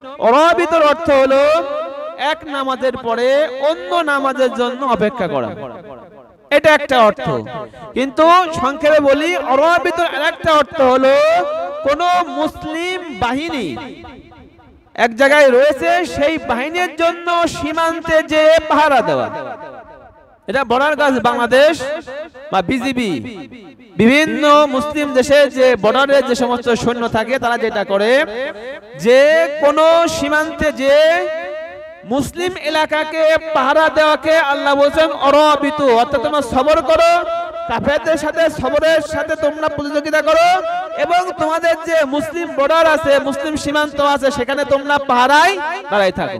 অরাবিতুর অর্থ হলো এক নামাজের পরে অন্য নামাজের জন্য অপেক্ষা করা, এটা একটা অর্থ। কিন্তু সংক্ষেপে বলি, অরাবিতুর আরেকটা অর্থ হলো কোন মুসলিম বাহিনী এক জায়গায় রয়েছে, সেই বাহিনীর জন্য সীমান্তে যে পাহারা দেওয়া। এটা বর্ডার গার্ড বাংলাদেশ বা বিজিবি, বিভিন্ন মুসলিম দেশে যে বর্ডারে যে সমস্ত সৈন্য থাকে তারা যেটা করে, যে কোন সীমান্তে যে মুসলিম এলাকাকে পাহারা দেওয়াকে আল্লাহ বলছেন অরাবিতু, অর্থাৎ তোমরা সবর করো, কাফেরদের সাথে সবরের সাথে তোমরা প্রতিযোগিতা করো, এবং তোমাদের যে মুসলিম বর্ডার আছে, মুসলিম সীমান্ত আছে, সেখানে তোমরা পাহারায় দাঁড়াই থাকো।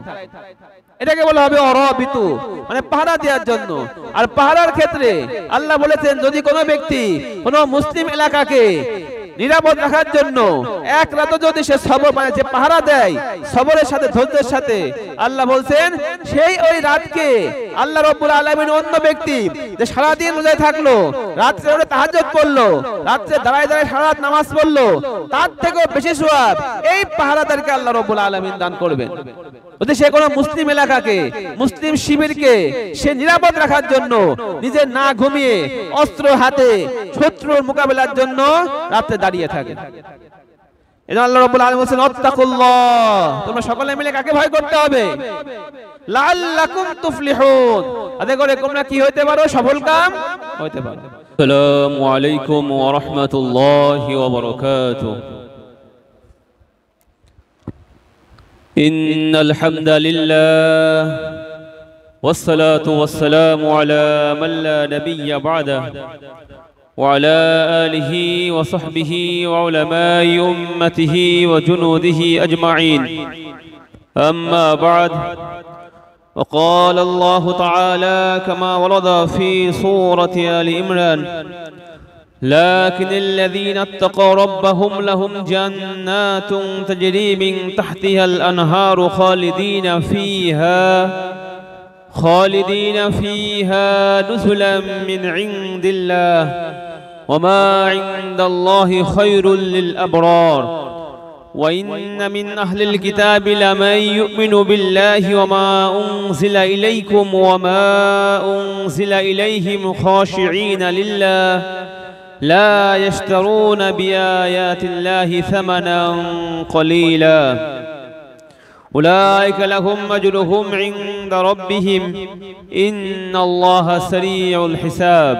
এটাকে বলা হবে অরাবিতু, মানে পাহারা দেওয়ার জন্য। আর পাহারার ক্ষেত্রে আল্লাহ বলেছেন, যদি কোনো ব্যক্তি কোনো মুসলিম এলাকাকে নিরাপদ রাখার জন্য এক রাত যদি সে সবর, মানে যে পাহারা দেয় সবরের সাথে ধৈর্যের সাথে, আল্লাহ বলছেন সেই ওই রাতকে আল্লাহ রাব্বুল আলামিন অন্য ব্যক্তি যে সারাদিন রোজায় থাকলো, রাত্রে ওরে তাহাজ্জুদ করলো, রাত্রে দাঁড়ায় দাঁড়ায় সারা রাত নামাজ পড়লো, তার থেকেও বেশি সওয়াব এই পাহারাদারকে আল্লাহ রাব্বুল আলামিন দান করবেন। যদি সে কোনো মুসলিম এলাকাকে, মুসলিম শিবিরকে সে নিরাপদ রাখার জন্য নিজে না ঘুমিয়ে অস্ত্র হাতে শত্রুর মোকাবেলার জন্য রাতে দাঁড়িয়ে থাকে। এজন্য আল্লাহ রাব্বুল আলামিন বলেন আত্তাকুল্লাহ, তোমরা সকলে মিলে কাকে ভয় করতে হবে? লাআল্লাকুম তুফলিহুন, আদে করে তোমরা কি হইতে পারো? সফল কাম হইতে পারো। আসসালামু আলাইকুম ওয়া রাহমাতুল্লাহি ওয়া বারাকাতুহু। إن الحمد لله والصلاة والسلام على من لا نبي بعده وعلى آله وصحبه وعلماء أمته وجنوده أجمعين. أما بعد، وقال الله تعالى كما ورد في سورة آل عمران: لكن الذين اتقوا ربهم لهم جنات تجري من تحتها الأنهار خالدين فيها نزلا من عند الله وما عند الله خير للأبرار. وإن من أهل الكتاب لمن يؤمن بالله وما أنزل إليكم وما أنزل إليهم خاشعين لله لا يشترون بآيات الله ثمنا قليلا أولئك لهم أجرهم عند ربهم إن الله سريع الحساب.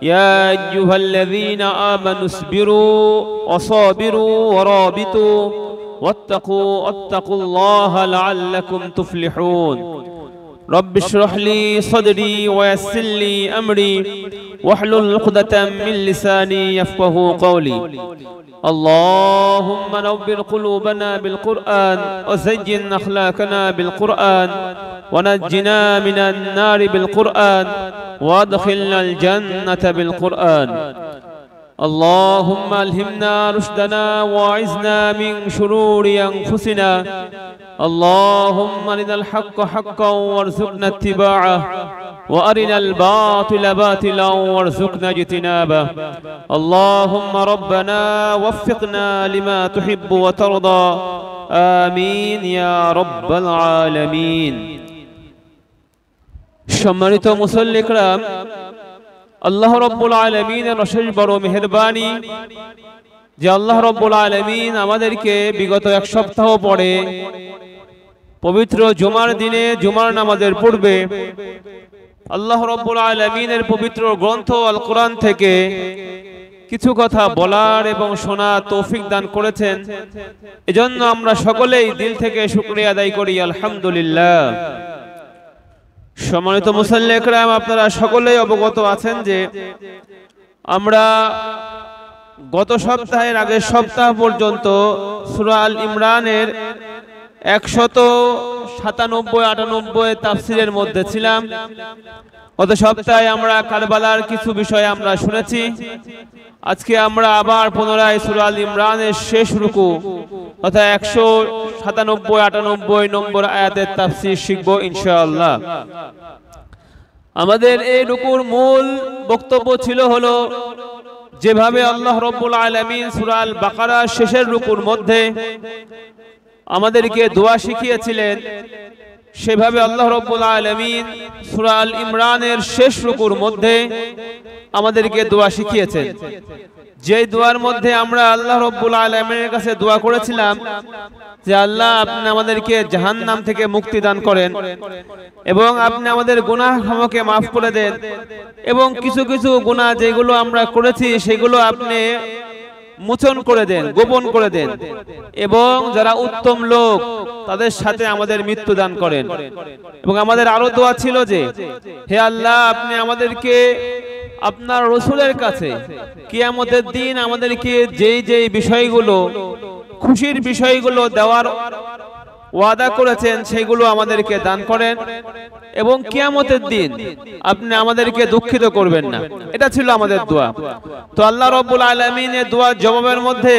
يا أيها الذين آمنوا اصبروا وصابروا ورابطوا واتقوا الله لعلكم تفلحون. رب اشرح لي صدري ويسر لي أمري واحلل عقدة من لساني يفقه قولي. اللهم نور قلوبنا بالقرآن وزين أخلاقنا بالقرآن ونجنا من النار بالقرآن وادخلنا الجنة بالقرآن. اللهم ألهمنا رشدنا وأعذنا من شرور أنفسنا. اللهم أرنا الحق حقا وارزقنا اتباعه وأرنا الباطل باطلا وارزقنا اجتنابه. اللهم ربنا وفقنا لما تحب وترضى، آمين يا رب العالمين. সম্মানিত মুসল্লি کرام, আল্লাহ রাব্বুল আলামিনের অশেষ বড় মেহেরবানি যে আল্লাহ রাব্বুল আলামিন আমাদেরকে বিগত এক সপ্তাহ পরে পবিত্র জুমার দিনে জুমার নামাজের পূর্বে আল্লাহ রাব্বুল আলামিনের পবিত্র গ্রন্থ আল কোরআন থেকে কিছু কথা বলার এবং শোনার তৌফিক দান করেছেন। এজন্য আমরা সকলেই দিল থেকে শুকরিয়া আদায় করি, আলহামদুলিল্লাহ। সম্মানিত মুসল্লি کرام, আপনারা সকলেই অবগত আছেন যে আমরা গত সপ্তাহের আগের সপ্তাহ পর্যন্ত সূরা আল ইমরানের 197-98 তাফসীরের মধ্যে ছিলাম। গত সপ্তাহে আমরা কারবালার কিছু বিষয় আমরা শুনেছি। আজকে আমরা আবার পুনরায় সূরা আল ইমরানের শেষ রুকু অর্থাৎ 197-98 নম্বর আয়াতের তাফসীর শিখব ইনশাআল্লাহ। আমাদের এই রুকুর মূল বক্তব্য ছিল হলো যেভাবে আল্লাহ রাব্বুল আলামিন সূরা আল বাকারার শেষের রুকুর মধ্যে আমাদেরকে দোয়া শিখিয়েছিলেন, সেভাবে আল্লাহ রাব্বুল আলামিন সূরা আল ইমরানের শেষ রুকুর মধ্যে আমাদেরকে দোয়া শিখিয়েছেন। যে দোয়ার মধ্যে আমরা আল্লাহ রাব্বুল আলামিনের কাছে দোয়া করেছিলাম যে আল্লাহ আপনি আমাদেরকে জাহান্নাম থেকে মুক্তি দান করেন এবং আপনি আমাদের গুনাহ ক্ষমাকে মাফ করে দেন, এবং কিছু কিছু গুনাহ যেগুলো আমরা করেছি সেগুলো আপনি মোচন করে দেন, গোপন করে দেন, এবং যারা উত্তম লোক তাদের সাথে আমাদের মৃত্যু দান করেন। এবং আমাদের আরো দোয়া ছিল যে হে আল্লাহ আপনি আমাদেরকে আপনার রাসূলের কাছে কিয়ামতের দিন আমাদেরকে যেই যেই বিষয়গুলো খুশির বিষয়গুলো দেওয়ার ওয়াদা করেছেন সেগুলো আমাদেরকে দান করেন, এবং কিয়ামতের দিন আপনি আমাদেরকে দুঃখিত করবেন না। এটা ছিল আমাদের দোয়া। তো আল্লাহ রাব্বুল আলামিনের দোয়ার জবাবের মধ্যে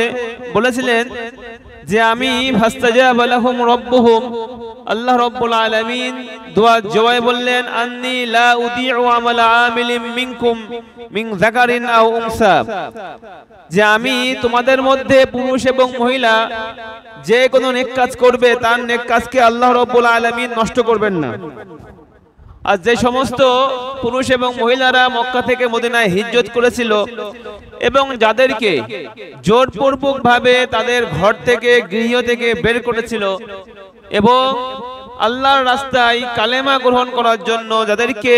বলেছিলেন যে আমি ফাস্তাজাবা লাহুম রাব্বুহুম, আল্লাহ রাব্বুল আলামিন দোয়ার জবাবে বললেন আন্নী লা উদিউ আমালা আমিলিন মিনকুম মিন যাকারিন আও উনসা, যে আমি তোমাদের মধ্যে পুরুষ এবং মহিলা যে কোনো নেক কাজ করবে তার নেক কাজকে আল্লাহ রাব্বুল আলামিন নষ্ট করবেন না। আর যে সমস্ত পুরুষ এবং মহিলারা মক্কা থেকে মদিনায় হিজরত করেছিল এবং যাদেরকে জোরপূর্বক ভাবে তাদের ঘর থেকে গৃহ থেকে বের করেছিল এবং আল্লাহর রাস্তায় কালেমা গ্রহণ করার জন্য যাদেরকে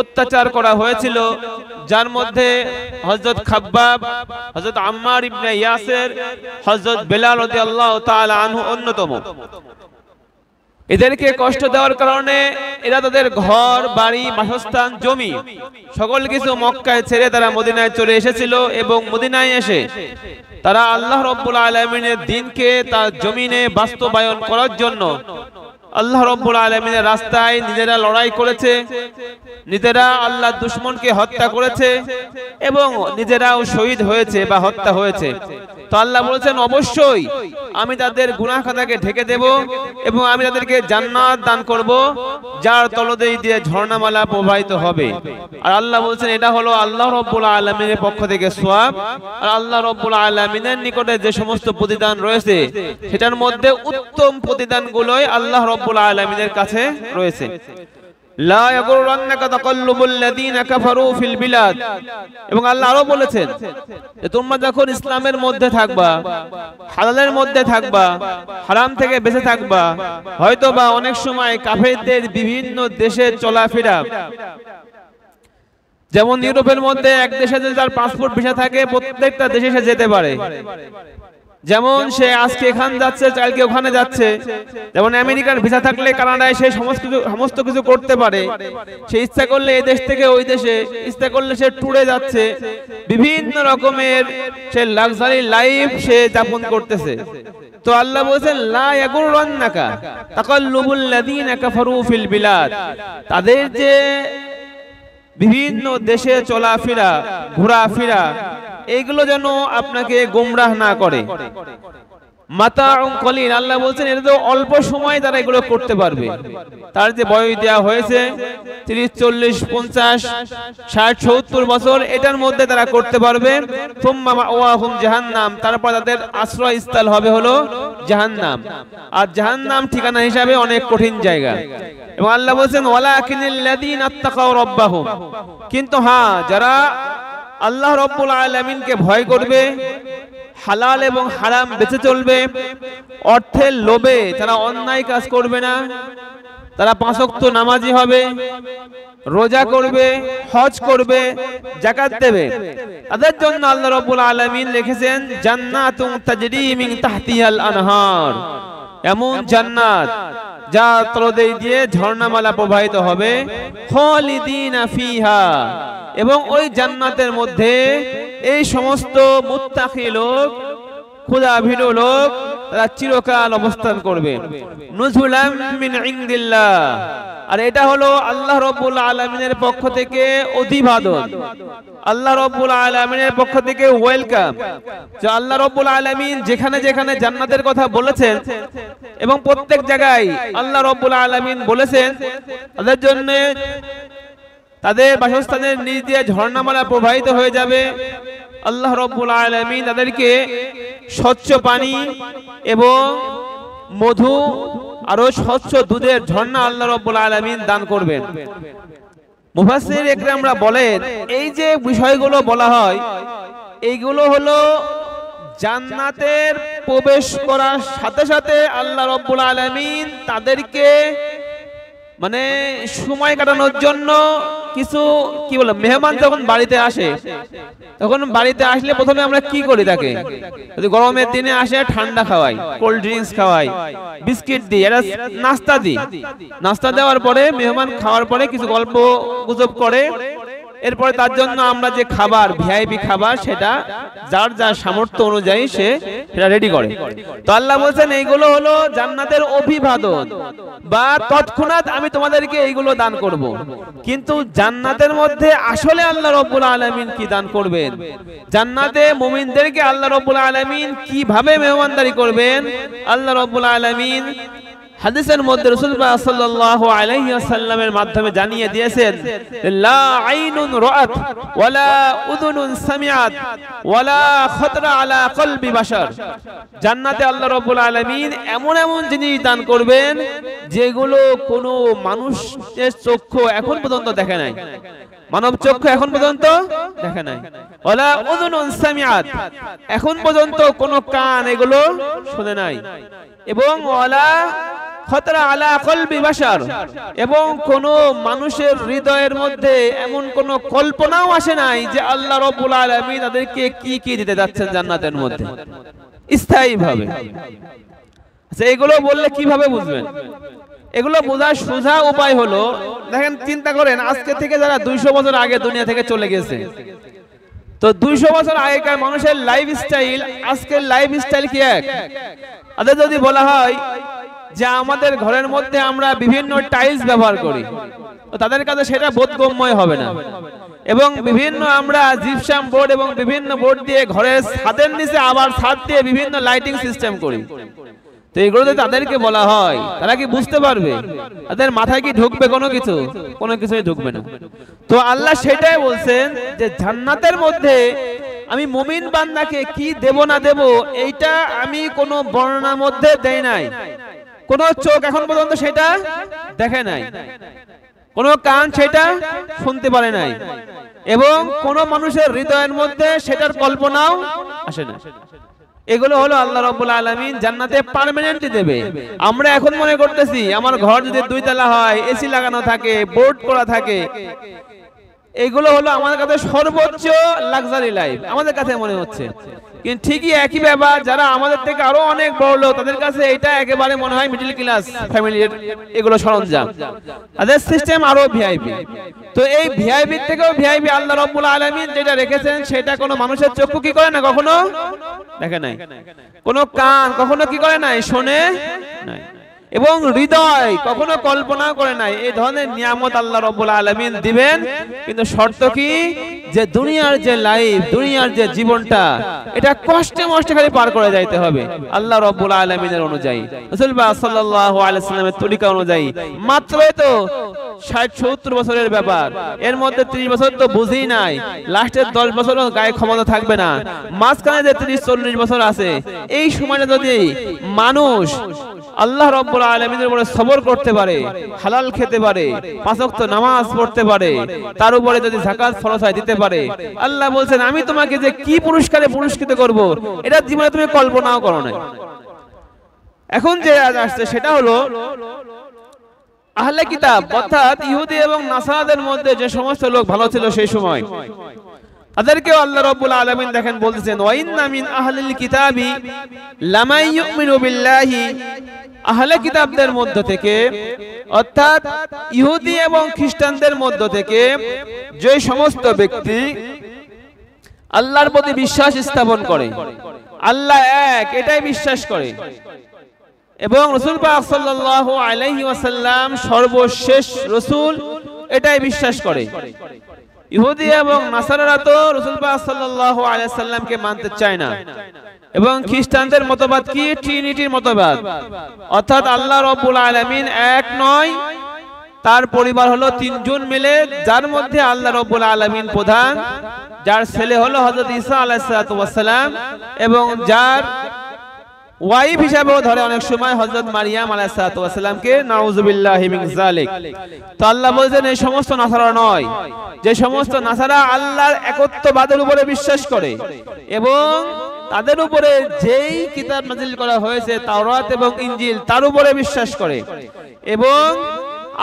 অত্যাচার করা হয়েছিল, যার মধ্যে হযরত খাব্বাব, হযরত আম্মার ইবনে ইয়াসির, হযরত বেলাল রাদিয়াল্লাহু তাআলা আনহু অন্যতম, এদেরকে কষ্ট দেওয়ার কারণে এরা তাদের ঘর বাড়ি বাসস্থান জমি সকল কিছু মক্কায় ছেড়ে তারা মদিনায় চলে এসেছিল, এবং মদিনায় এসে তারা আল্লাহ রাব্বুল আলামিনের দ্বীনকে তার জমিনে বাস্তবায়ন করার জন্য আল্লাহ রাব্বুল আলামিনের রাস্তায় নিজেরা লড়াই করেছে, নিজেরা আল্লাহর দুশমনকে হত্যা করেছে এবং নিজেরাও শহীদ হয়েছে বা হত্যা হয়েছে। তো আল্লাহ বলেছেন অবশ্যই আমি তাদের গুনাহ খাতাকে ঢেকে দেব এবং আমি তাদেরকে জান্নাত দান করব যার তলদেই দিয়ে ঝর্ণামালা প্রবাহিত হবে। আর আল্লাহ বলেছেন এটা হলো আল্লাহ রাব্বুল আলামিনের পক্ষ থেকে সওয়াব, আর আল্লাহ রাব্বুল আলামিনের নিকটে যে সমস্ত প্রতিদান রয়েছে সেটার মধ্যে উত্তম প্রতিদানগুলোই আল্লাহ রাব্বুল আলামিনের কাছে রয়েছে। লা ইয়াগুররান্নাকা তাকাল্লুবুল লাযিনা কাফারু ফিল বিলাদ, এবং আল্লাহ আরো বলেছেন যে তোমরা যখন ইসলামের মধ্যে থাকবা, হালালের মধ্যে থাকবা, হারাম থেকে বেঁচে থাকবা, হয়তোবা অনেক সময় কাফেরদের বিভিন্ন দেশে চলাফেরা, যেমন ইউরোপের মধ্যে এক দেশে যদি তার পাসপোর্ট ভিসা থাকে প্রত্যেকটা দেশে সে যেতে পারে, যেমন সে আজকে এখানে যাচ্ছে কালকে ওখানে যাচ্ছে, যেমন আমেরিকার ভিসা থাকলে কানাডায় সে সমস্ত কিছু করতে পারে, সে ইচ্ছা করলে এই দেশ থেকে ওই দেশে, ইচ্ছা করলে সে ট্যুরে যাচ্ছে, বিভিন্ন রকমের সে লাক্সারি লাইফ সে যাপন করতেছে। তো আল্লাহ বলেছেন লা ইয়াগুররান্নাকা তাকাল্লুবুল লাযিনা কাফারু ফিল বিলাদ, তাদের যে বিভিন্ন দেশে চলাফেরা ঘোরাফেরা এইগুলো যেন আপনাকে গোমরাহ না করে। মাতাউন কলিল, আল্লাহ বলছেন এটা তো অল্প সময় তারা এগুলো করতে পারবে, তার যে বয়স দেওয়া হয়েছে 30 40 50 60 70 বছর, এটার মধ্যে তারা করতে পারবে। সুম্মা মাওয়াহুম জাহান্নাম, তারপর তাদের আশ্রয়স্থল হবে হলো জাহান্নাম, আর জাহান্নাম ঠিকানা হিসাবে অনেক কঠিন জায়গা। এবং আল্লাহ বলেছেন ওয়ালাকিনিল লাযিনা আত্তাকাউ রাব্বাহুম, কিন্তু হ্যাঁ যারা আল্লাহ রাব্বুল আলামিনকে ভয় করবে, হালাল এবং হারাম বেঁচে চলবে, অর্থের লোভে তারা অন্যায় কাজ করবে না, তারা 5 ওয়াক্ত নামাজি হবে, রোজা করবে, হজ করবে, যাকাত দেবে, তাদের জন্য আল্লাহ রাব্বুল আলামিন লিখেছেন জান্নাতুন তাজরি মিন তাহতিহাল আনহার, এমন জান্নাত যা তলদেই দিয়ে ঝর্ণামালা প্রবাহিত হবে, খালিদিনা ফিহা, এবং ওই জান্নাতের মধ্যে এই সমস্ত মুত্তাকি লোক, খোদাভীরু লোক তারা চিরকাল অবস্থান করবে। নুজুলাম মিন ইনদিল্লাহ, আর এটা হলো আল্লাহ রাব্বুল আলামিনের পক্ষ থেকে অভিবাদন, আল্লাহ রাব্বুল আলামিনের পক্ষ থেকে ওয়েলকাম। যে আল্লাহ রাব্বুল আলামিন যেখানে যেখানে জান্নাতের কথা বলেছেন এবং প্রত্যেক জায়গায় আল্লাহ রাব্বুল আলামিন বলেছেন তাদের জন্য তাদের বাসস্থানের নিচ দিয়ে ঝর্ণামালা প্রবাহিত হয়ে যাবে। আল্লাহ রাব্বুল আলামিন তাদেরকে স্বচ্ছ পানি এবং মধু আরো স্বচ্ছ দুধের ঝর্ণা আল্লাহ রাব্বুল আলামিন দান করবেন। মুফাসসির ইকরামরা বলেন এই যে বিষয়গুলো বলা হয় এইগুলো হলো জান্নাতের প্রবেশ করার সাথে সাথে আল্লাহ রাব্বুল আলামিন তাদেরকে মানে সময় কাটানোর জন্য কিছু কি বলে মেহমান যখন বাড়িতে আসে তখন বাড়িতে আসলে প্রথমে আমরা কি করি তাকে যদি গরমের দিনে আসে ঠান্ডা খাওয়াই, কোল্ড ড্রিঙ্কস খাওয়াই, বিস্কিট দিই, এটা নাস্তা দিই। নাস্তা দেওয়ার পরে মেহমান খাওয়ার পরে কিছু গল্প গুজব করে, এরপরে তার জন্য আমরা যে খাবার ভিআইপি খাবার সেটা যার যার সামর্থ্য অনুযায়ী সে সেটা রেডি করে। তো আল্লাহ বলেন এইগুলো হলো জান্নাতের অভিবাদন বা তৎক্ষণাৎ আমি তোমাদেরকে এইগুলো দান করব। কিন্তু জান্নাতের মধ্যে আসলে আল্লাহ রাব্বুল আলামিন কি দান করবেন, জান্নাতে মুমিনদেরকে আল্লাহ রাব্বুল আলামিন কিভাবে মেহমানদারি করবেন, আল্লাহ রাব্বুল আলামিন হাদিসের মধ্যে রাসূলুল্লাহ সাল্লাল্লাহু আলাইহি ওয়াসাল্লামের মাধ্যমে জানিয়ে দিয়েছেন লা আইনুন রাআত ওয়ালা উযুনুন সামিআত ওয়ালা খাতরা আলা কলবি বাশার। জান্নাতে আল্লাহ রাব্বুল আলামিন এমন এমন জিনিস দান করবেন যেগুলো কোনো মানুষের চক্ষু এখন পর্যন্ত দেখে নাই, মানব চক্ষু এখন পর্যন্ত দেখে নাই। ওয়ালা উযুনুন সামিআত, এখন পর্যন্ত কোনো কান এগুলো শুনে নাই। এবং ওয়ালা খাতরা আলা কলবি বাশার, এবং কোন মানুষের হৃদয়ের মধ্যে এমন কোন কল্পনাও আসে নাই যে আল্লাহ রাব্বুল আলামিন তাদেরকে কি কি দিতে যাচ্ছেন জান্নাতের মধ্যে স্থায়ীভাবে। আচ্ছা এগুলো বললে কিভাবে বুঝবেন? এগুলো বোঝার সোজা উপায় হলো, দেখেন চিন্তা করেন আজকে থেকে যারা 200 বছর আগে দুনিয়া থেকে চলে গেছে, তো 200 বছর আগেকার মানুষের লাইফস্টাইল আজকের লাইফস্টাইল কি এক? তাদের যদি বলা হয় যে আমাদের ঘরের মধ্যে আমরা বিভিন্ন টাইলস ব্যবহার করি, তো তাদের কাছে সেটা বোধগম্য হবে না। এবং বিভিন্ন আমরা জিপসাম বোর্ড এবং বিভিন্ন বোর্ড দিয়ে ঘরের ছাদের নিচে আবার ছাদ দিয়ে বিভিন্ন লাইটিং সিস্টেম করি, তো এগুলো যদি তাদেরকে বলা হয় তারা কি বুঝতে পারবে? তাদের মাথায় কি ঢুকবে কোনো কিছু? কোনো কিছুই ঢুকবে না। তো আল্লাহ সেটাই বলছেন যে জান্নাতের মধ্যে আমি মুমিন বান্দাকে কি দেব না দেব এইটা আমি কোনো বর্ণনার মধ্যে দেই নাই, কোন চোখ এখন পর্যন্ত সেটা দেখে নাই, কোন কান সেটা শুনতে পারে নাই, এবং কোন মানুষের হৃদয়ের মধ্যে সেটার কল্পনাও আসে না। এগুলো হলো আল্লাহ রাব্বুল আলামিন জান্নাতে পার্মানেন্টলি দেবে। আমরা এখন মনে করতেছি আমার ঘর যদি 2 তলা হয়, এসি লাগানো থাকে, বোর্ড করা থাকে, এগুলো হলো আমাদের কাছে সর্বোচ্চ লাক্সারি লাইফ আমাদের কাছে মনে হচ্ছে। কিন্তু ঠিকই একই ব্যাপার যারা আমাদের থেকে আরো অনেক বড় লোক তাদের কাছে এটা একেবারে মনে হয় মিডল ক্লাস ফ্যামিলির এগুলো সরঞ্জাম, তাদের সিস্টেম আরো ভিআইপি। তো এই ভিআইপি থেকেও ভিআইপি আল্লাহ রাব্বুল আলামিন যেটা রেখেছেন সেটা কোনো মানুষের চক্ষু কি করে না, কখনো দেখে নাই, কোনো কান কখনো কি করে নাই, শোনে নাই, এবং হৃদয় কখনো কল্পনা করে নাই এই ধরনের নিয়ামত আল্লাহ রাব্বুল আলামিন দিবেন। কিন্তু শর্ত কি, যে দুনিয়ার যে লাইফ, দুনিয়ার যে জীবনটা এটা কষ্টে মষ্টে খালি পার করে যাইতে হবে আল্লাহ রাব্বুল আলামিনের অনুযায়ী, রাসূলুল্লাহ সাল্লাল্লাহু আলাইহি ওয়াসাল্লামের তরিকা অনুযায়ী। মাত্রই তো 60-70 বছরের ব্যাপার, এর মধ্যে 30 বছর তো বুঝি নাই, লাস্টের 10 বছরও গায়ে ক্ষমতা থাকবে না, মাঝখানে যে 30-40 বছর আছে এই সময়টা যদি মানুষ আল্লাহ রাব্বুল আলামিনের উপরে সবর করতে পারে, হালাল খেতে পারে, 5 ওয়াক্ত নামাজ পড়তে পারে, তার উপরে যদি যাকাত ফরজ হয় দিতে পারে, আল্লাহ বলছেন আমি তোমাকে যে কি পুরস্কারে পুরস্কৃত করব এটা জীবনে তুমি কল্পনাও করো না। এখন যে আসছে সেটা হলো আহলে কিতাব, অর্থাৎ ইহুদি এবং নাসারাদের মধ্যে যে সমস্ত লোক ভালো ছিল সেই সময়, তাদেরকে আল্লাহ রাব্বুল আলামিন দেখেন বলতেছেন ওয়া ইন্না মিন আহলিল কিতাবি লামান ইউমিনু বিল্লাহি, আহলে কিতাবদের মধ্য থেকে অর্থাৎ ইহুদি এবং খ্রিস্টানদের মধ্য থেকে যে সমস্ত ব্যক্তি আল্লাহর প্রতি বিশ্বাস স্থাপন করে, আল্লাহ এক এটাই বিশ্বাস করে, এবং রাসূল পাক সাল্লাল্লাহু আলাইহি ওয়াসাল্লাম সর্বশেষ রাসূল এটাই বিশ্বাস করে। ইহুদি এবং নাসারারা তো রাসূল পাক সাল্লাল্লাহু আলাইহি ওয়াসাল্লামকে মানতে চায় না, এবং খ্রিস্টানদের মতবাদ কি, ট্রিনিটির মতবাদ, অর্থাৎ আল্লাহ রাব্বুল আলামিন এক নয়, তার পরিবার হলো 3 জন মিলে, যার মধ্যে আল্লাহ রাব্বুল আলামিন প্রধান, যার ছেলে হলো হযরত ঈসা আলাইহিস সালাতু ওয়াস সালাম, এবং যার ওয়াইফ হিসাবেও ধরে অনেক সময় হযরত মারিয়াম আলাইহিস সালামকে, নাউযুবিল্লাহি মিন যালিক। তো আল্লাহ বলেন এই সমস্ত নাসারা নয়, যে সমস্ত নাসারা আল্লাহর একত্ববাদের উপরে বিশ্বাস করে এবং তাদের উপরে যেই কিতাব নাযিল করা হয়েছে তাওরাত এবং ইনজিল তার উপরে বিশ্বাস করে, এবং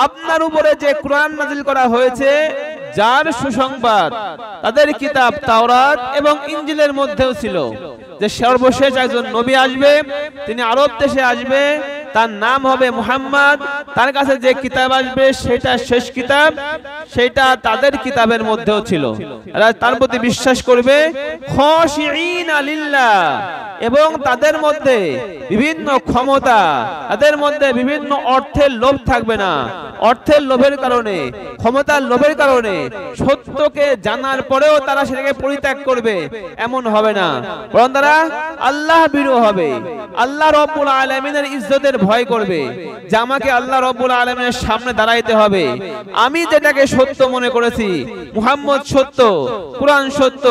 আপনার উপরে যে কোরআন নাযিল করা হয়েছে যার সুসংবাদ তাদের কিতাব তাওরাত এবং ইনজিলের মধ্যেও ছিল যে সর্বশেষ একজন নবী আসবে, তিনি আরব দেশে আসবে, তার নাম হবে মুহাম্মদ, তার কাছে যে কিতাব আসবে সেটা শেষ কিতাব, সেটা তাদের কিতাবের মধ্যেও ছিল। তার প্রতি বিশ্বাস করবে খাশিঈনা লিল্লাহ, এবং তাদের মধ্যে বিভিন্ন ক্ষমতা, তাদের মধ্যে বিভিন্ন অর্থের লোভ থাকবে না। অর্থের লোভের কারণে, ক্ষমতার লোভের কারণে সত্যকে জানার পরেও তারা সেটাকে পরিত্যাগ করবে এমন হবে না, বরং তারা আল্লাহ ভীরু হবে, আল্লাহ রাব্বুল আলামিনের ইজ্জতের ভয় করবে যে আমাকে আল্লাহ রাব্বুল আলামিনের সামনে দাঁড়াইতে হবে, আমি যেটাকে সত্য মনে করেছি, মুহাম্মদ সত্য, কোরআন সত্য,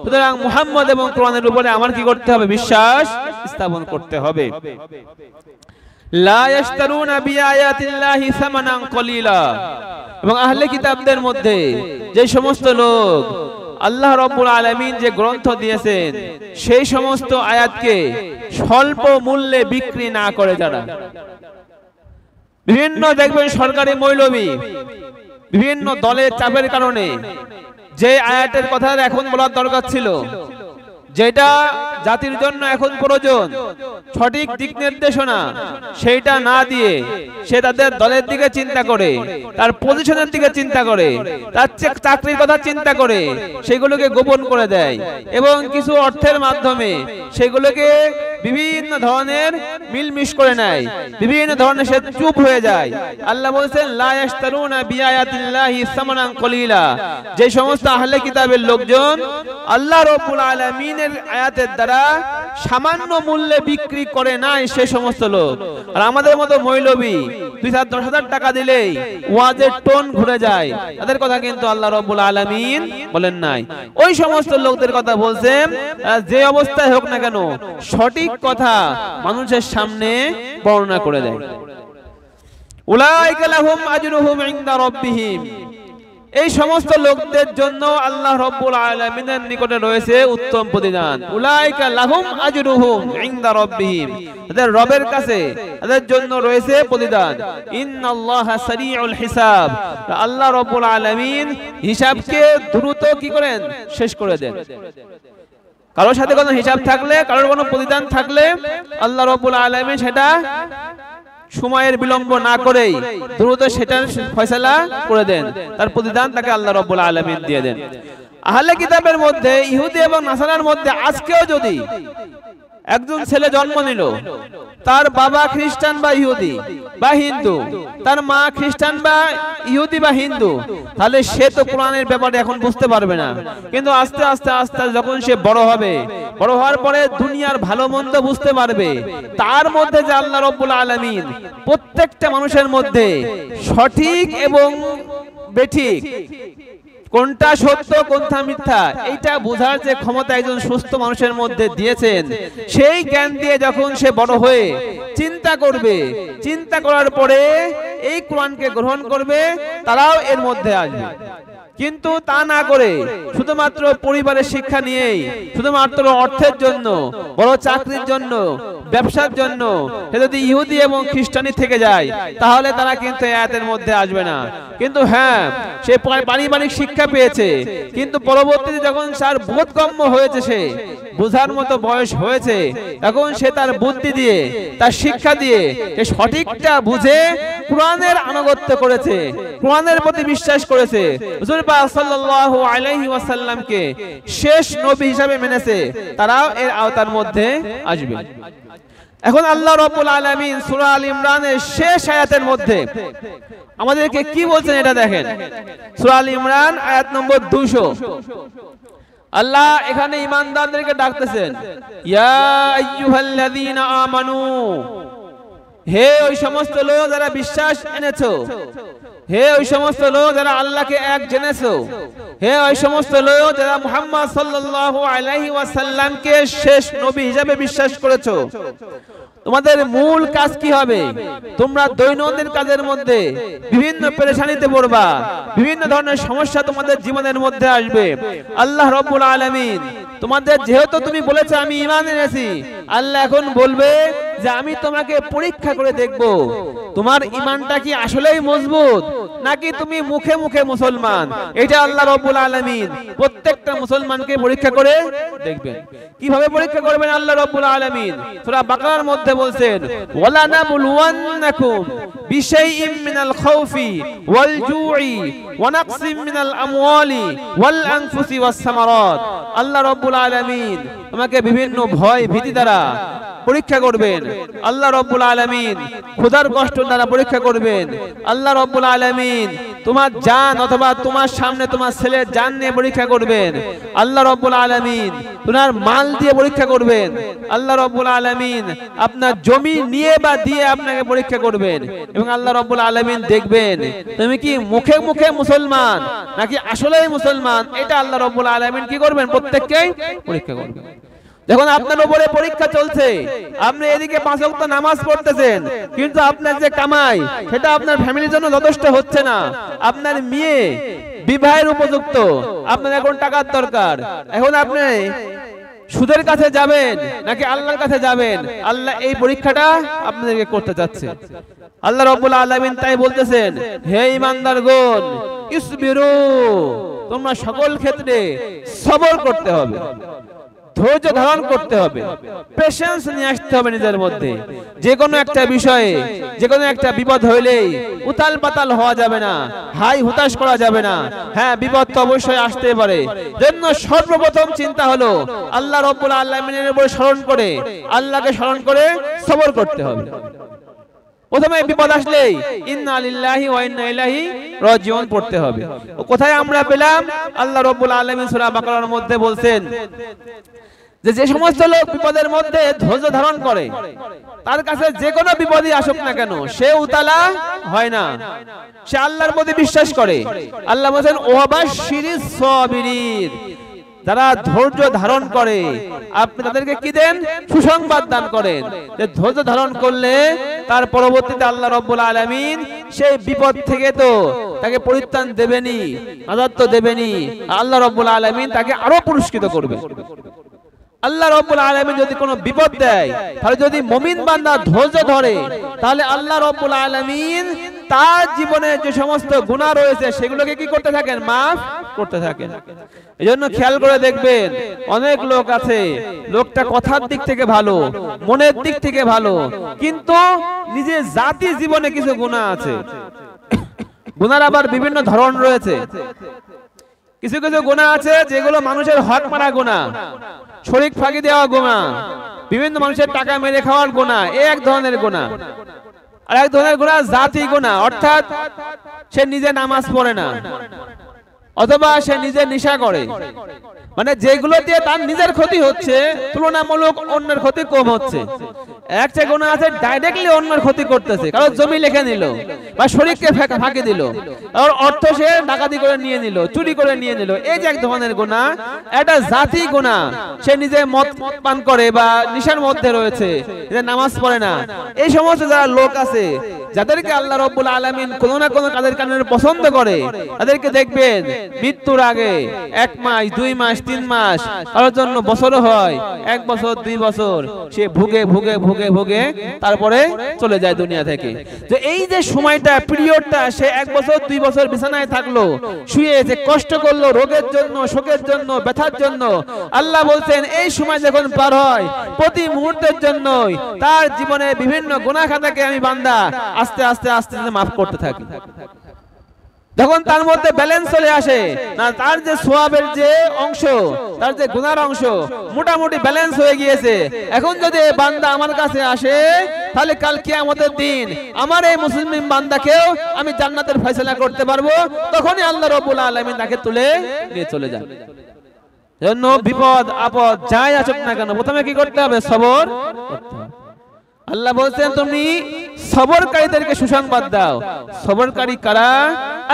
সুতরাং মুহাম্মদ এবং কোরআনের উপরে আমার কি করতে হবে? বিশ্বাস স্থাপন করতে হবে। লা ইয়াশতারুনা বিআয়াতিল্লাহি সামানান কলিলা, এবং আহলে কিতাবদের মধ্যে যে সমস্ত লোক আল্লাহ রাব্বুল আলামিন যে গ্রন্থ দিয়েছেন সেই সমস্ত আয়াতকে স্বল্প মূল্যে বিক্রি না করে, যারা বিভিন্ন দেখবেন সরকারি মৌলবী বিভিন্ন দলের চাপের কারণে যে আয়াতের কথা এখন বলার দরকার ছিল, যেটা জাতির জন্য এখন প্রয়োজন, সঠিক দিক নির্দেশনা, সেইটা না দিয়ে সে তাদের দলের দিকে চিন্তা করে, তার পজিশনের দিকে চিন্তা করে, তার চাকরির কথা চিন্তা করে সেগুলোকে গোপন করে দেয় এবং কিছু অর্থের মাধ্যমে সেগুলোকে বিভিন্ন ধরনের মিলমিশ করে নেয়, বিভিন্ন ধরনের সে চুপ হয়ে যায়। আল্লাহ বলেছেন লা ইয়াশতারুনা বিআয়াতিল্লাহি সামানান কলিলা, যে সমস্ত আহলে কিতাবের লোকজন আল্লাহ রাব্বুল আলামিনের আয়াতের দ্বারা সামান্য মূল্যে বিক্রি করে নাই সে সমস্ত লোক। আর আমাদের মতো মৌলবী ২-১০,০০০ টাকা দিলেই ওয়াজের টোন ঘুরে যায়, তাদের কথা কিন্তু আল্লাহ রাব্বুল আলামিন বলেন নাই। ওই সমস্ত লোকদের কথা বলছেন যে অবস্থায় হোক না কেন সঠিক কথা মানুষের সামনে বর্ণনা করে দেয়। উলাইকা লাহুম আজরুহুম ইনদা রাব্বিহিম, এই সমস্ত লোকদের জন্য আল্লাহ রাব্বুল আলামিনের নিকটে রয়েছে উত্তম প্রতিদান। উলাইকা লাহুম আজরুহুম ইনদা রাব্বিহিম, তাদের রবের কাছে তাদের জন্য রয়েছে প্রতিদান। ইন্নাল্লাহা সারিউল হিসাব, আল্লাহ রাব্বুল আলামিন হিসাবকে দ্রুত কি করেন? শেষ করে দেন। কারোর সাথে কোনো হিসাব থাকলে, কারোর কোনো প্রতিদান থাকলে আল্লাহ রাব্বুল আলামিন সেটা সময়ের বিলম্ব না করেই দ্রুত সেটার ফয়সালা করে দেন, তার প্রতিদান তাকে আল্লাহ রাব্বুল আলামিন দিয়ে দেন। আহলে কিতাবের মধ্যে ইহুদি এবং নাসারার মধ্যে আজকেও যদি একজন ছেলে জন্ম নিল, তার বাবা খ্রিস্টান বা ইহুদি বা হিন্দু, তার মা খ্রিস্টান বা ইহুদি বা হিন্দু, তাহলে সে তো কোরআনের ব্যাপারে এখন বুঝতে পারবে না। কিন্তু আস্তে আস্তে আস্তে যখন সে বড় হবে, বড় হওয়ার পরে দুনিয়ার ভালো মন্দ বুঝতে পারবে, তার মধ্যে যে আল্লাহ রাব্বুল আলামিন প্রত্যেকটা মানুষের মধ্যে সঠিক এবং বেঠিক, কোনটা সত্য কোনটা মিথ্যা, এইটা বোঝার যে ক্ষমতা একজন সুস্থ মানুষের মধ্যে দিয়েছেন, সেই জ্ঞান দিয়ে যখন সে বড় হয়ে চিন্তা করবে, চিন্তা করার পরে এই কোরআনকে গ্রহণ করবে, তারাও এর মধ্যে আসবে। কিন্তু তা না করে শুধুমাত্র পরিবারের শিক্ষা নিয়েই, শুধুমাত্র অর্থের জন্য, বড় চাকরির জন্য, ব্যবসার জন্য সে যদি ইহুদি এবং খ্রিস্টানি থেকে যায়, তাহলে তারা কিন্তু আয়াতের মধ্যে আসবে না। কিন্তু হ্যাঁ, সে পারিবারিক শিক্ষা পেয়েছে, কিন্তু পরবর্তীতে যখন তার বোধগম্য হয়েছে, সে বোঝার মতো বয়স হয়েছে, তখন সে তার বুদ্ধি দিয়ে, তার শিক্ষা দিয়ে সে সঠিকটা বুঝে কোরআনের আনুগত্য করেছে, কোরআনের প্রতি বিশ্বাস করেছে, রাসূল পাক সাল্লাল্লাহু আলাইহি ওয়াসাল্লামকে শেষ নবী হিসেবে মেনেছে, তারাও এর আওতার মধ্যে আসবে। এখন আল্লাহ রাব্বুল আলামিন সূরা আল ইমরানের শেষ আয়াতের মধ্যে আমাদেরকে কি বলছেন এটা দেখেন। সূরা আল ইমরান আয়াত নম্বর 200, আল্লাহ এখানে ঈমানদারদেরকে ডাকতেছেন, ইয়া আইয়ুহাল্লাযীনা আমানু, হে ওই সমস্ত লোক যারা বিশ্বাস এনেছো, হে ওই সমস্ত লোক যারা আল্লাহকে এক জেনেছো, হে ওই সমস্ত লোক যারা মুহাম্মদ সাল্লাল্লাহু আলাইহি ওয়াসাল্লামকে শেষ নবী হিসেবে বিশ্বাস করেছো, তোমাদের মূল কাজ কি হবে? তোমরা দৈনন্দিন কাজের মধ্যে বিভিন্ন পেরেশানিতে পড়বা, বিভিন্ন ধরনের সমস্যা তোমাদের জীবনের মধ্যে আসবে। আল্লাহ রাব্বুল আলামিন তোমাদের, যেহেতু তুমি বলেছো আমি ঈমান এনেছি, আল্লাহ এখন বলবে যে আমি তোমাকে পরীক্ষা করে দেখব তোমার ঈমানটা কি আসলেই মজবুত নাকি তুমি মুখে মুখে মুসলমান। এটা আল্লাহ রাব্বুল আলামিন প্রত্যেকটা মুসলমানকে পরীক্ষা করে দেখবেন। কিভাবে পরীক্ষা করবেন আল্লাহ রাব্বুল আলামিন? সূরা বাকারার মধ্যে বলছেন, ওয়ালা নাবলুওয়ান্নাকুম বিশাইইম মিনাল খাউফি ওয়াল জুই ওয়া নাকসিম মিনাল আমওয়ালি ওয়াল আনফুসি ওয়াস সামারাত। আল্লাহ রাব্বুল আলামিন তোমাকে বিভিন্ন ভয় ভীতি দ্বারা পরীক্ষা করবেন। আল্লাহ রাব্বুল আলামিন ক্ষুধার কষ্ট দ্বারা পরীক্ষা করবেন। আল্লাহ রাব্বুল আলামিন তোমার জান অথবা তোমার সামনে তোমার ছেলের জান নিয়ে পরীক্ষা করবেন। আল্লাহ রাব্বুল আলামিন তোমার মাল দিয়ে পরীক্ষা করবেন। আল্লাহ রাব্বুল আলামিন আপনার জমি নিয়ে বা দিয়ে আপনাকে পরীক্ষা করবেন। এবং আল্লাহ রাব্বুল আলামিন দেখবেন তুমি কি মুখে মুখে মুসলমান নাকি আসলেই মুসলমান। এটা আল্লাহ রাব্বুল আলামিন কি করবেন? প্রত্যেককেই পরীক্ষা করবেন। যখন আপনার উপরে পরীক্ষা চলছে, আপনি এদিকে 5 ওয়াক্ত নামাজ পড়তেছেন, কিন্তু আপনার যে কামাই সেটা আপনার ফ্যামিলির জন্য যথেষ্ট হচ্ছে না। আপনার মেয়ে বিবাহের উপযুক্ত, আপনার এখন টাকার দরকার। এখন আপনি সুদের কাছে যাবেন নাকি আল্লাহর কাছে যাবেন? আল্লাহ এই পরীক্ষাটা আপনাদেরকে করতে যাচ্ছে। আল্লাহ রাব্বুল আলামিন তাই বলতেছেন, হে ঈমানদারগণ ইসবিরু, তোমরা সকল ক্ষেত্রে সবর করতে হবে, ধৈর্য ধারণ করতে হবে, পেশেন্স নিয়ে আসতে হবে নিজের মধ্যে। যে কোনো একটা বিষয়ে, যে কোনো একটা বিপদ হইলেই উতাল পাতাল হওয়া যাবে না, হাই হুতাশ করা যাবে না। হ্যাঁ, বিপদ তো অবশ্যই আসতে পারে, জন্য সর্বপ্রথম চিন্তা হলো আল্লাহ রাব্বুল আলামিনের উপর স্মরণ করে, আল্লাহকে স্মরণ করে সবর করতে হবে। প্রথমে বিপদ আসলেই ইন্না লিল্লাহি ওয়া ইন্না ইলাইহি রাজিউন পড়তে হবে। কোথায় আমরা পেলাম? আল্লাহ রাব্বুল আলামিন সূরা বাকারার মধ্যে বলছেন যে সমস্ত লোক বিপদের মধ্যে ধৈর্য ধারণ করে, তার কাছে যে কোনো বিপদই আসুক না কেন সে উতালা হয় না, সে আল্লাহর প্রতি বিশ্বাস করে। আল্লাহ বলেন ওয়াবাশশিরিস সাবিরিন, যারা ধৈর্য ধারণ করে আপনি তাদেরকে কি দেন? সুসংবাদ দান করেন যে ধৈর্য ধারণ করলে তার পরবর্তীতে আল্লাহ রাব্বুল আলামিন সেই বিপদ থেকে তো তাকে পরিত্রাণ দেবেনি, নাজাত তো দেবেনি, আল্লাহ রাব্বুল আলামিন তাকে আরো পুরস্কৃত করবে। আল্লাহ রাব্বুল আলামিন যদি কোনো বিপদ দেয়, তাহলে যদি মুমিন বান্দা ধৈর্য ধরে, তাহলে আল্লাহ রাব্বুল আলামিন তার জীবনে যে সমস্ত গুনাহ রয়েছে সেগুলোকে কি করতে থাকেন? মাফ করতে থাকেন। এজন্য খেয়াল করে দেখবেন, অনেক লোক আছে, লোকটা কথার দিক থেকে ভালো, মনের দিক থেকে ভালো, কিন্তু নিজের জাতি জীবনে কিছু গুনাহ আছে। গুনার আবার বিভিন্ন ধরন রয়েছে। কিছু কিছু গুনাহ আছে যেগুলো মানুষের হক মারা গুনাহ, শরীক ফাঁকি দেওয়া গুনাহ, বিভিন্ন মানুষের টাকা মেরে খাওয়ার গুনাহ, এই এক ধরনের গুনাহ। আর এক ধরনের গুনাহ জাতি গুনাহ, অর্থাৎ সে নিজে নামাজ পড়ে না অথবা সে নিজে নেশা করে, মানে যেগুলো দিয়ে তার নিজের ক্ষতি হচ্ছে তুলনামূলক অন্যের ক্ষতি কম হচ্ছে। একটা গুনাহ আছে ডাইরেক্টলি অন্যের ক্ষতি করতেছে, কারণ জমি লিখে নিল বা শরীরকে ফাঁকি দিল, আর অর্থ সে ডাকাতি করে নিয়ে নিল, চুরি করে নিয়ে নিল, এই যে এক ধরনের গুনাহ। এটা জাতি গুনাহ, সে নিজে মদ পান করে বা নেশার মধ্যে রয়েছে, যে নামাজ পড়ে না। এই সমস্ত যারা লোক আছে যাদেরকে আল্লাহ রাব্বুল আলামিন কোনো না কোনো কাজের কারণে পছন্দ করে, তাদেরকে দেখবেন মৃত্যুর আগে 1 মাস 2 মাস 3 মাস, কারোর জন্য বছরও হয়, 1 বছর 2 বছর সে ভুগে ভুগে ভুগে ভুগে তারপরে চলে যায় দুনিয়া থেকে। তো এই যে সময়টা, পিরিয়ডটা, সে 1 বছর 2 বছর বিছানায় থাকলো, শুয়ে যে কষ্ট করলো রোগের জন্য, শোকের জন্য, ব্যথার জন্য, আল্লাহ বলছেন এই সময় যখন পার হয় প্রতি মুহূর্তের জন্যই তার জীবনে বিভিন্ন গুনাহ খাতাকে আমি বান্দা আস্তে আস্তে আস্তে মাফ করতে থাকি। যখন তার মধ্যে ব্যালেন্স চলে আসে না, তার যে সওয়াবের যে অংশ, তার যে গুনার অংশ মোটামুটি ব্যালেন্স হয়ে গিয়েছে, এখন যদি বান্দা আমার কাছে আসে, তাহলে কাল কিয়ামতের দিন আমার এই মুসলিম বান্দাকেও আমি জান্নাতের ফয়সালা করতে পারবো। তখনই আল্লাহ রাব্বুল আলামিন তাকে তুলে নিয়ে চলে যান। জন্য বিপদ আপদ যাই আসুক না কেন প্রথমে কি করতে হবে? সবর করতে হবে। আল্লাহ বলছেন তুমি সবরকারীদেরকে সুসংবাদ দাও। সবরকারী কারা?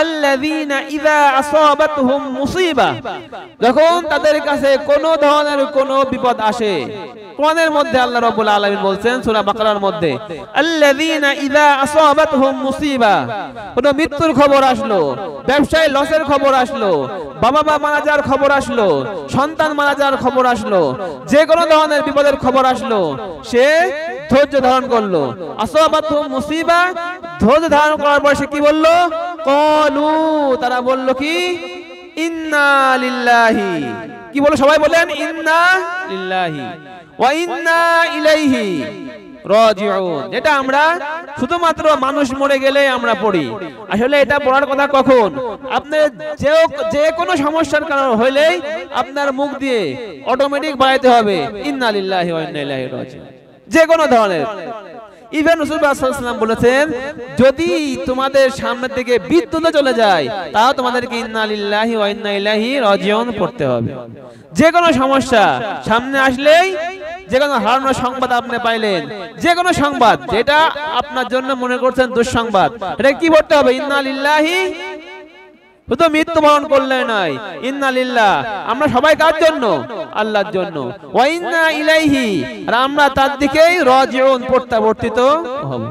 আল্লাযীনা ইযা আসাবাতহুম মুসিবা, যখন তাদের কাছে কোনো ধরনের কোনো বিপদ আসে। কোরআনের মধ্যে আল্লাহ রাব্বুল আলামিন বলছেন সূরা বাকারার মধ্যে, আল্লাযীনা ইযা আসাবাতহুম মুসিবা, কোনো মৃত্যুর খবর আসলো, ব্যবসায় লসের খবর আসলো, বাবা মা মারা যাওয়ার খবর আসলো, সন্তান মারা যাওয়ার খবর আসলো, যে কোনো ধরনের বিপদের খবর আসলো, সে ধৈর্য ধারণ করলো। আসাবাতহুম মুসিবা, ধৈর্য ধারণ করার পর সে কি বললো? ক্বালু, তারা বলল কি? ইন্না লিল্লাহি। কি বলো সবাই বলেন? ইন্না লিল্লাহি ওয়া ইন্না ইলাইহি রাজিউন। এটা আমরা শুধুমাত্র মানুষ মরে গেলে আমরা পড়ি। আসলে এটা পড়ার কথা কখন? আপনার যে কোনো সমস্যার কারণ হইলেই আপনার মুখ দিয়ে অটোমেটিক বাড়াইতে হবে ইন্না লিল্লাহি ওয়া ইন্না ইলাইহি রাজিউন, যে কোনো ধরনের। ইভেন রাসূল সাল্লাল্লাহু আলাইহি ওয়াসাল্লাম বলেছেন, যদি তোমাদের সামনে থেকে বিদ্যুৎ চলে যায় তাও তোমাদেরকে ইন্না লিল্লাহি ওয়া ইন্না ইলাইহি রাজিউন পড়তে হবে। যে কোনো সমস্যা সামনে আসলেই, যে কোনো হারানোর সংবাদ আপনি পাইলেন, যে কোনো সংবাদ যেটা আপনার জন্য মনে করছেন দুঃসংবাদ, এটা কি পড়তে হবে? ইন্না লিল্লাহি। শুধু মৃত্যুবরণ করলে নয়, ইন্না লিল্লাহ, আমরা সবাই কার জন্য? আল্লাহর জন্য। ওয়া ইন্না ইলাইহি, আর আমরা তার দিকেই রাজিউন, প্রত্যাবর্তিত হব।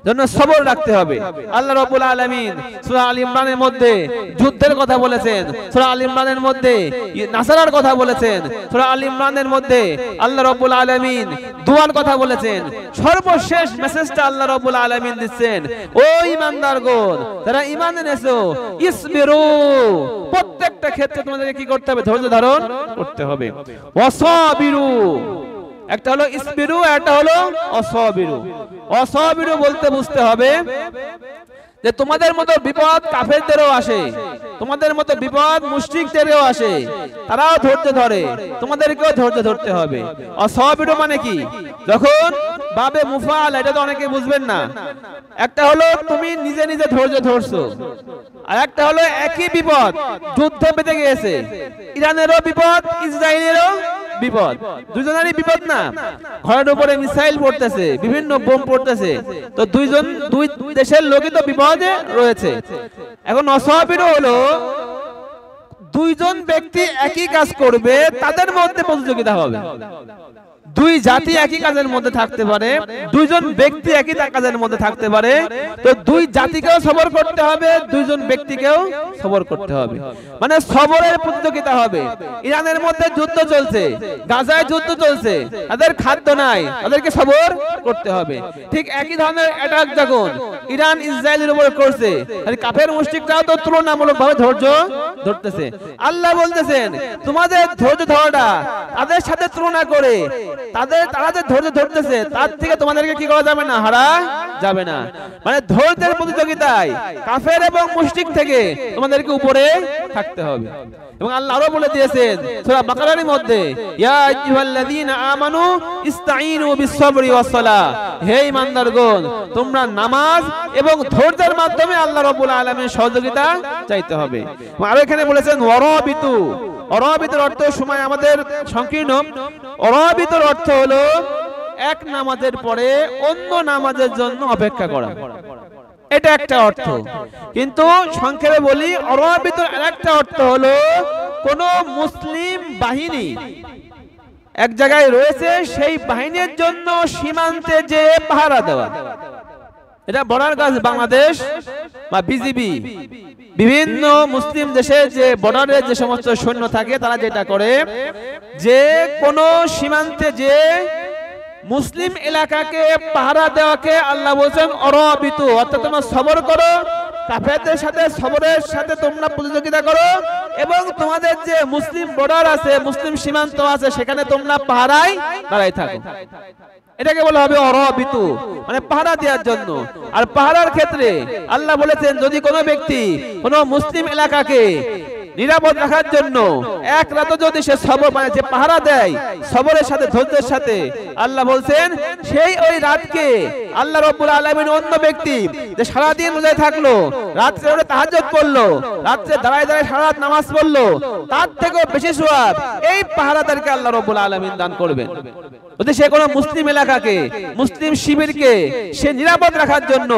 জন্য সবর রাখতে হবে। আল্লাহ রাব্বুল আলামিন সূরা আল ইমরানের মধ্যে যুদ্ধের কথা বলেছেন, সূরা আল ইমরানের মধ্যে নাসরার কথা বলেছেন, সূরা আল ইমরানের মধ্যে আল্লাহ রাব্বুল আলামিন দুয়ার কথা বলেছেন। সর্বশেষ মেসেজটা আল্লাহ রাব্বুল আলামিন দিচ্ছেন, ও ঈমানদারগণ, যারা ঈমান এনেছো, ইসবিরু, প্রত্যেকটা ক্ষেত্রে তোমাদেরকে কি করতে হবে? ধৈর্য ধারণ করতে হবে। ওয়াসাবিরু, একটা হলো ইসবিরু, একটা হলো অসাবিরু। অসাবিরু বলতে বুঝতে হবে যে তোমাদের মতো বিপদ কাফেরদেরও আসে, তোমাদের মতো বিপদ মুশরিকদেরও আসে, তারাও ধৈর্য ধরে, তোমাদেরকেও ধৈর্য ধরতে হবে। অসাবিরু মানে কি? যখন বাবে মুফাল, এটা তো অনেকে বুঝবেন না। একটা হলো তুমি নিজে নিজে ধৈর্য ধরছো, আর একটা হলো একই বিপদ যুদ্ধ বেঁধে গিয়েছে, ইরানেরও বিপদ, ইসরায়েলেরও বিপদ, দুজনেরই বিপদ না। ঘরের উপরে মিসাইল পড়তেছে, বিভিন্ন বোম পড়তেছে, তো দুই দেশের লোকই তো বিপদে রয়েছে। এখন অসাবিরও হলো দুইজন ব্যক্তি একই কাজ করবে, তাদের মধ্যে প্রতিযোগিতা হবে। দুই জাতি একই কাজের মধ্যে থাকতে পারে, দুইজন ব্যক্তি একই কাজের মধ্যে থাকতে পারে, তো দুই জাতিকেও সবর করতে হবে, দুইজন ব্যক্তিকেও সবর করতে হবে। মানে সবরের প্রতিযোগিতা হবে। ইরানের মধ্যে যুদ্ধ চলছে, গাজায় যুদ্ধ চলছে, তাদের খাদ্য নাই, তাদেরকে সবর করতে হবে। ঠিক একই ধরনের অ্যাটাক যখন ইরান ইসরায়েলের উপর করছে, আর কাফের মুশরিকরাও তো তুলনামূলকভাবে ধৈর্য ধরতেছে। আল্লাহ বলতেছেন, তোমাদের ধৈর্য ধরাটা তাদের সাথে তুলনা করে তারা যে ধৈর্য ধরতেছে তার থেকে তোমাদেরকে কি করা যাবে না? হারা যাবে না। মানে ধৈর্যের প্রতিযোগিতায় কাফের এবং মুশরিক থেকে তোমাদেরকে উপরে থাকতে হবে। এবং আল্লাহ আরো বলে দিয়েছেন সূরা বাকারার মধ্যে, ইয়া আইয়ুহাল্লাযীনা আমানু ইসতাঈনু বিস-সাবরি ওয়াস-সালাহ, হে ঈমানদারগণ, তোমরা নামাজ এবং ধৈর্যের মাধ্যমে আল্লাহ রাব্বুল আলামিনের সহযোগিতা চাইতে হবে। আর এখানে বলেছেন ওয়ারাবিতু, অরাবিতের অর্থ সময় আমাদের সংকীর্ণ। অরাবিতের অর্থ হলো এক নামাজের পরে অন্য নামাজের জন্য অপেক্ষা করা, এটা একটা অর্থ। কিন্তু সংক্ষেপে বলি, অরাবিতের আরেকটা অর্থ হলো কোন মুসলিম বাহিনী এক জায়গায় রয়েছে, সেই বাহিনীর জন্য সীমান্তে যে পাহারা দেওয়া। এটা বর্ডার গার্ড বাংলাদেশ বা বিজিবি, বিভিন্ন মুসলিম দেশের যে বর্ডারে যে সমস্ত সৈন্য থাকে, তারা যেটা করে, যে কোন সীমান্তে যে মুসলিম এলাকাকে পাহারা দেওয়াকে আল্লাহ বলছেন অরাবিতু, অর্থাৎ তোমরা সবর করো, কাফেরদের সাথে সবরের সাথে তোমরা প্রতিযোগিতা করো, এবং তোমাদের যে মুসলিম বর্ডার আছে, মুসলিম সীমান্ত আছে, সেখানে তোমরা পাহারায় দাঁড়াই থাকো। এটাকে বলা হবে অরাবিতু, মানে পাহারা দেওয়ার জন্য। আর পাহারার ক্ষেত্রে আল্লাহ বলেছেন, যদি কোনো ব্যক্তি কোনো মুসলিম এলাকাকে নিরাপদ রাখার জন্য এক রাত যদি সে সবর মানে যে পাহারা দেয় সবরের সাথে ধৈর্যের সাথে, আল্লাহ বলছেন সেই ওই রাতকে আল্লাহ রাব্বুল আলামিন অন্য ব্যক্তি যে সারা দিন রোজায় থাকলো, রাত্রে ওরে তাহাজ্জুদ পড়লো, রাত্রে দাঁড়ায় দাঁড়ায় সারা রাত নামাজ পড়লো, তার থেকেও বেশি সওয়াব এই পাহারাদারকে আল্লাহ রাব্বুল আলামিন দান করবেন। যদি সে কোনো মুসলিম এলাকাকে, মুসলিম শিবিরকে সে নিরাপদ রাখার জন্য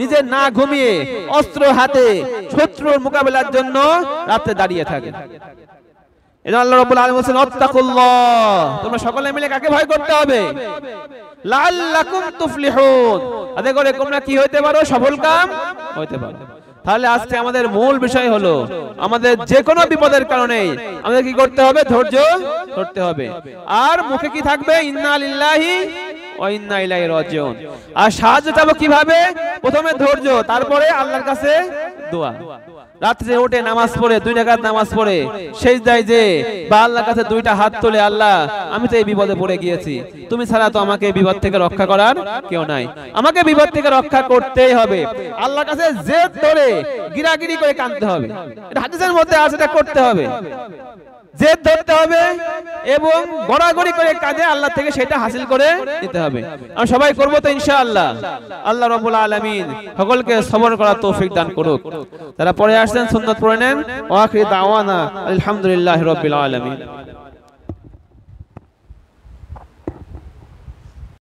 নিজে না ঘুমিয়ে অস্ত্র হাতে শত্রুর মোকাবেলার জন্য রাতে দাঁড়িয়ে থাকে। এজন্য আল্লাহ রাব্বুল আলামিন বলেন আত্তাকুল্লাহ, তোমরা সকলে মিলে কাকে ভয় করতে হবে? লাআল্লাকুম তুফলিহুন, আদে করে তোমরা কি হইতে পারো? সফলকাম হইতে পারো। তাহলে আজকে আমাদের মূল বিষয় হলো আমাদের যে কোনো বিপদের কারণে আমাদের কি করতে হবে? ধৈর্য ধরতে হবে। আর মুখে কি থাকবে? ইন্না লিল্লাহি ওয়া ইন্না ইলাইহি রাজিউন। আর সাহায্য চাবো কিভাবে? প্রথমে ধৈর্য, তারপরে আল্লাহর কাছে দোয়া। রাত্রে উঠে নামাজ পড়ে 2 রাকাত নামাজ পড়ে সেজদায় যে বা আল্লাহর কাছে 2টা হাত তুলে, আল্লাহ আমি তো এই বিপদে পড়ে গিয়েছি, তুমি ছাড়া তো আমাকে এই বিপদ থেকে রক্ষা করার কেউ নাই, আমাকে বিপদ থেকে রক্ষা করতেই হবে। আল্লাহর কাছে জেদ ধরে গিরাগিরি করে কাঁদতে হবে, এটা হাদিসের মধ্যে আছে, এটা করতে হবে। জেদ ধরতে হবে এবং গড়াগড়ি করে কাজে আল্লাহ থেকে সেটা হাসিল করে নিতে হবে। আমরা সবাই করব তো ইনশাআল্লাহ। আল্লাহ রাব্বুল আলামিন সকলকে সবর করার তৌফিক দান করুক। যারা পড়ে আসছেন সুন্নাত পড়ে নেন। ওয়া আখির দাওয়ানা আলহামদুলিল্লাহি রাব্বিল আলামিন।